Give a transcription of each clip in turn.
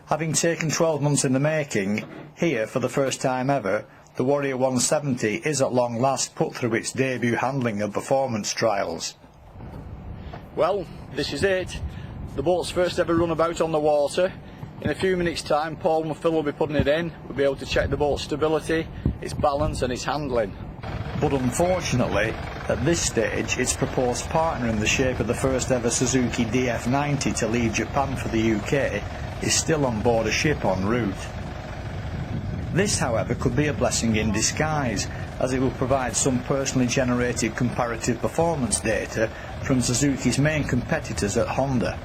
Having taken 12 months in the making, here, for the first time ever, the Warrior 170 is at long last put through its debut handling and performance trials. Well, this is it. The boat's first ever runabout on the water. In a few minutes' time, Paul and Phil will be putting it in. We'll be able to check the boat's stability, its balance and its handling. But unfortunately, at this stage, its proposed partner in the shape of the first ever Suzuki DF90 to leave Japan for the UK is still on board a ship en route. This, however, could be a blessing in disguise, as it will provide some personally generated comparative performance data from Suzuki's main competitors at Honda.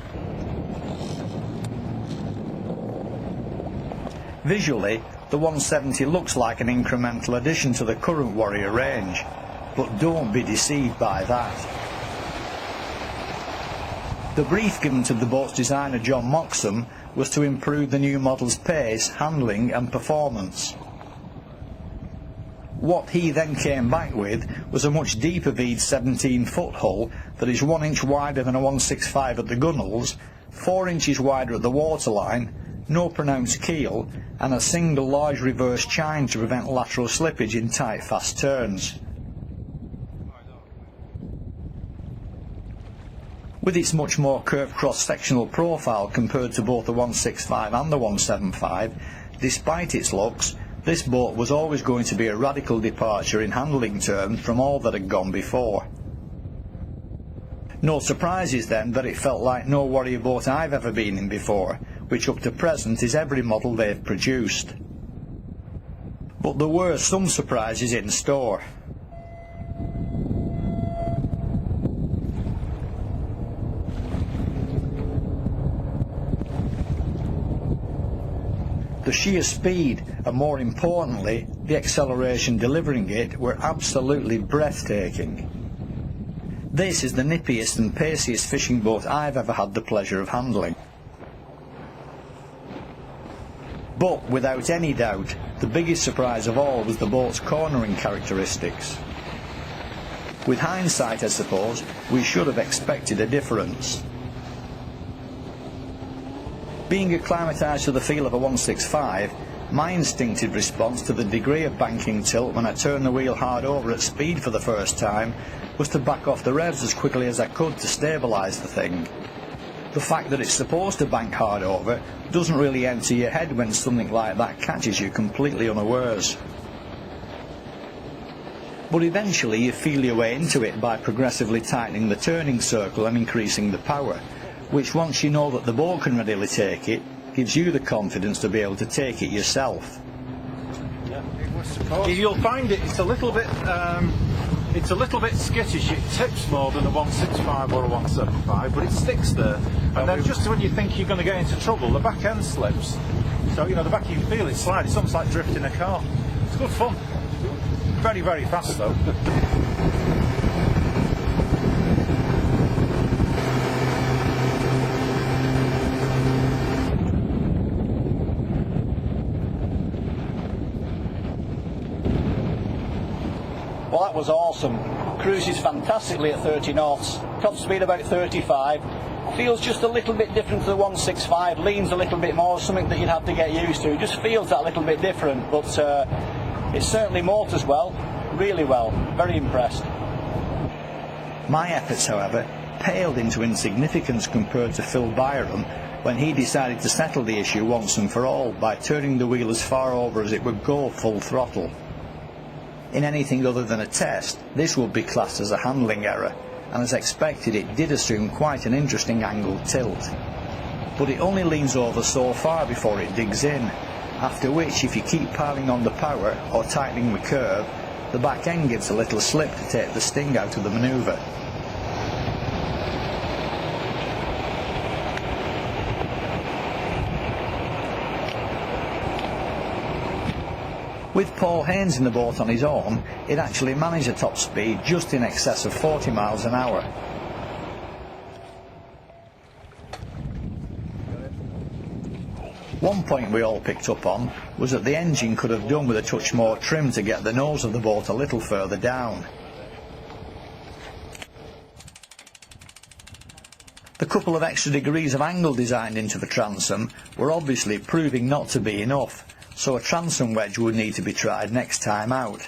Visually, the 170 looks like an incremental addition to the current Warrior range, but don't be deceived by that. The brief given to the boat's designer John Moxham was to improve the new model's pace, handling and performance. What he then came back with was a much deeper V'd 17-foot hull that is 1 inch wider than a 165 at the gunnels, 4 inches wider at the waterline, no pronounced keel, and a single large reverse chine to prevent lateral slippage in tight fast turns. With its much more curved cross-sectional profile compared to both the 165 and the 175, despite its looks, this boat was always going to be a radical departure in handling terms from all that had gone before. No surprises then that it felt like no Warrior boat I've ever been in before, which up to present is every model they've produced. But there were some surprises in store. The sheer speed, and more importantly, the acceleration delivering it, were absolutely breathtaking. This is the nippiest and paciest fishing boat I've ever had the pleasure of handling. But without any doubt, the biggest surprise of all was the boat's cornering characteristics. With hindsight, I suppose, we should have expected a difference. Being acclimatised to the feel of a 165, my instinctive response to the degree of banking tilt when I turned the wheel hard over at speed for the first time was to back off the revs as quickly as I could to stabilise the thing. The fact that it's supposed to bank hard over doesn't really enter your head when something like that catches you completely unawares. But eventually you feel your way into it by progressively tightening the turning circle and increasing the power, which, once you know that the boat can readily take it, gives you the confidence to be able to take it yourself. Yeah. You'll find it's a little bit skittish. It tips more than a 165 or a 175, but it sticks there. And then just when you think you're going to get into trouble, the back end slips. So the back you can feel it slide. It's almost like drifting a car. It's good fun. Very, very fast though. Well, that was awesome. Cruises fantastically at 30 knots, top speed about 35, feels just a little bit different to the 165, leans a little bit more, something that you'd have to get used to. It just feels that little bit different, but it certainly motors well, really well, very impressed. My efforts, however, paled into insignificance compared to Phil Byram when he decided to settle the issue once and for all by turning the wheel as far over as it would go full throttle. In anything other than a test, this would be classed as a handling error, and as expected it did assume quite an interesting angled tilt. But it only leans over so far before it digs in, after which if you keep piling on the power or tightening the curve, the back end gives a little slip to take the sting out of the manoeuvre. With Paul Haynes in the boat on his own, it actually managed a top speed just in excess of 40 miles an hour. One point we all picked up on was that the engine could have done with a touch more trim to get the nose of the boat a little further down. The couple of extra degrees of angle designed into the transom were obviously proving not to be enough, so a transom wedge would need to be tried next time out.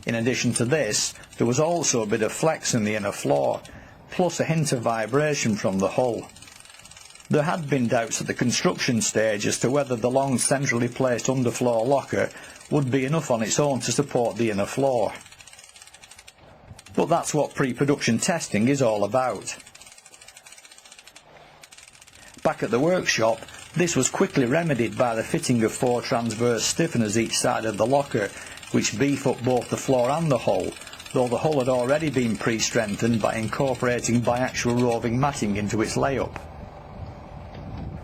In addition to this, there was also a bit of flex in the inner floor, plus a hint of vibration from the hull. There had been doubts at the construction stage as to whether the long centrally placed underfloor locker would be enough on its own to support the inner floor. But that's what pre-production testing is all about. Back at the workshop, this was quickly remedied by the fitting of 4 transverse stiffeners each side of the locker, which beef up both the floor and the hull, though the hull had already been pre-strengthened by incorporating biaxial roving matting into its layup.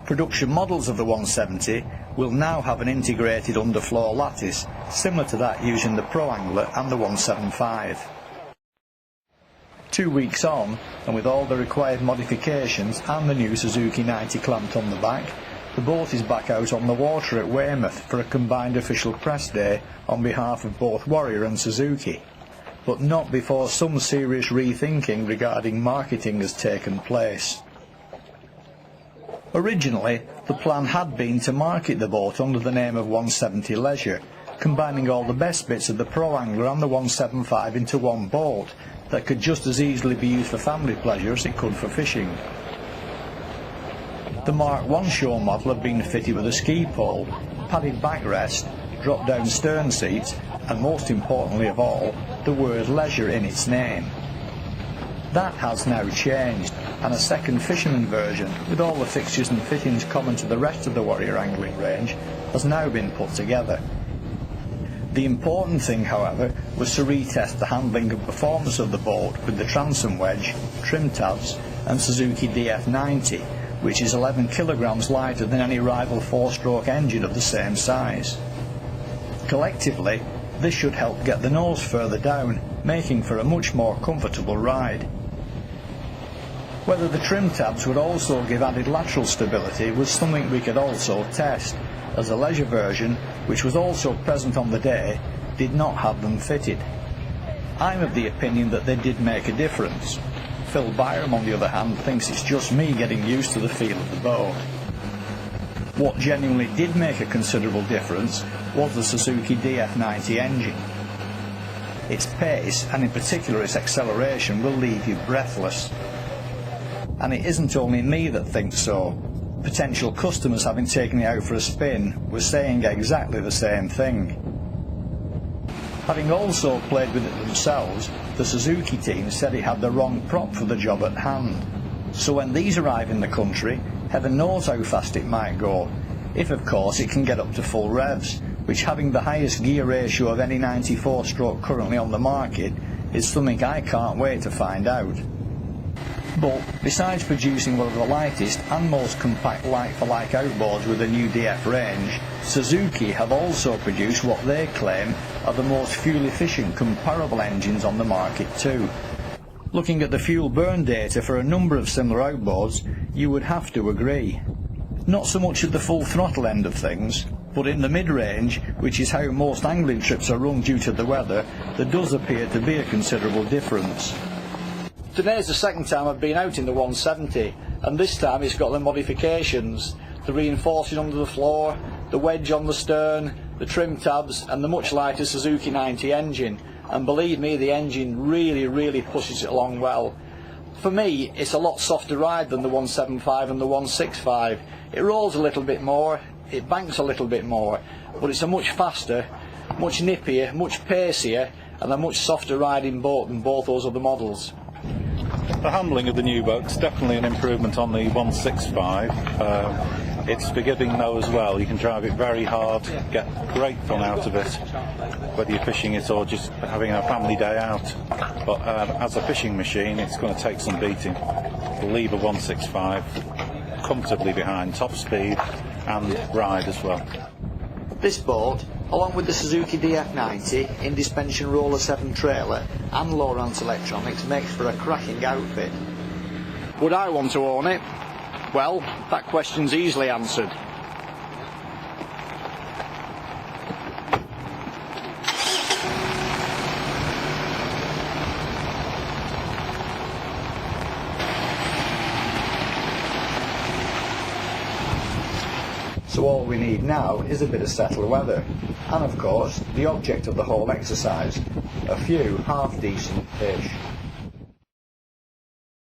Production models of the 170 will now have an integrated underfloor lattice, similar to that used in the Pro Angler and the 175. 2 weeks on, and with all the required modifications and the new Suzuki 90 clamped on the back, the boat is back out on the water at Weymouth for a combined official press day on behalf of both Warrior and Suzuki, but not before some serious rethinking regarding marketing has taken place. Originally, the plan had been to market the boat under the name of 170 Leisure, combining all the best bits of the Pro Angler and the 175 into one boat that could just as easily be used for family pleasure as it could for fishing. The Mark I show model had been fitted with a ski pole, padded backrest, drop-down stern seats, and most importantly of all, the word leisure in its name. That has now changed, and a second fisherman version, with all the fixtures and fittings common to the rest of the Warrior angling range, has now been put together. The important thing, however, was to retest the handling and performance of the boat with the transom wedge, trim tabs and Suzuki DF90, which is 11 kilograms lighter than any rival 4-stroke engine of the same size. Collectively, this should help get the nose further down, making for a much more comfortable ride. Whether the trim tabs would also give added lateral stability was something we could also test, as the leisure version, which was also present on the day, did not have them fitted. I'm of the opinion that they did make a difference. Phil Byram, on the other hand, thinks it's just me getting used to the feel of the boat. What genuinely did make a considerable difference was the Suzuki DF90 engine. Its pace, and in particular its acceleration, will leave you breathless. And it isn't only me that thinks so. Potential customers, having taken it out for a spin, were saying exactly the same thing. Having also played with it themselves, the Suzuki team said it had the wrong prop for the job at hand. So when these arrive in the country, heaven knows how fast it might go, if of course it can get up to full revs, which, having the highest gear ratio of any 94-stroke currently on the market, is something I can't wait to find out. But besides producing one of the lightest and most compact like-for-like outboards with the new DF range, Suzuki have also produced what they claim are the most fuel-efficient comparable engines on the market too. Looking at the fuel burn data for a number of similar outboards, you would have to agree. Not so much at the full throttle end of things, but in the mid-range, which is how most angling trips are run due to the weather, there does appear to be a considerable difference. Today's the second time I've been out in the 170, and this time it's got the modifications, the reinforcing under the floor, the wedge on the stern, the trim tabs and the much lighter Suzuki 90 engine, and believe me, the engine really pushes it along well. For me, it's a lot softer ride than the 175 and the 165. It rolls a little bit more, it banks a little bit more, but it's a much faster, much nippier, much pacier and a much softer riding boat than both those other models. The handling of the new boat's definitely an improvement on the 165. It's forgiving though as well. You can drive it very hard, get great fun out of it, whether you're fishing it or just having a family day out. But as a fishing machine, it's going to take some beating. It'll leave a 165 comfortably behind, top speed and ride as well. This boat, along with the Suzuki DF90, in-suspension Roller 7 trailer and Lowrance electronics, makes for a cracking outfit. Would I want to own it? Well, that question's easily answered. So all we need now is a bit of settled weather, and of course the object of the whole exercise, a few half decent fish.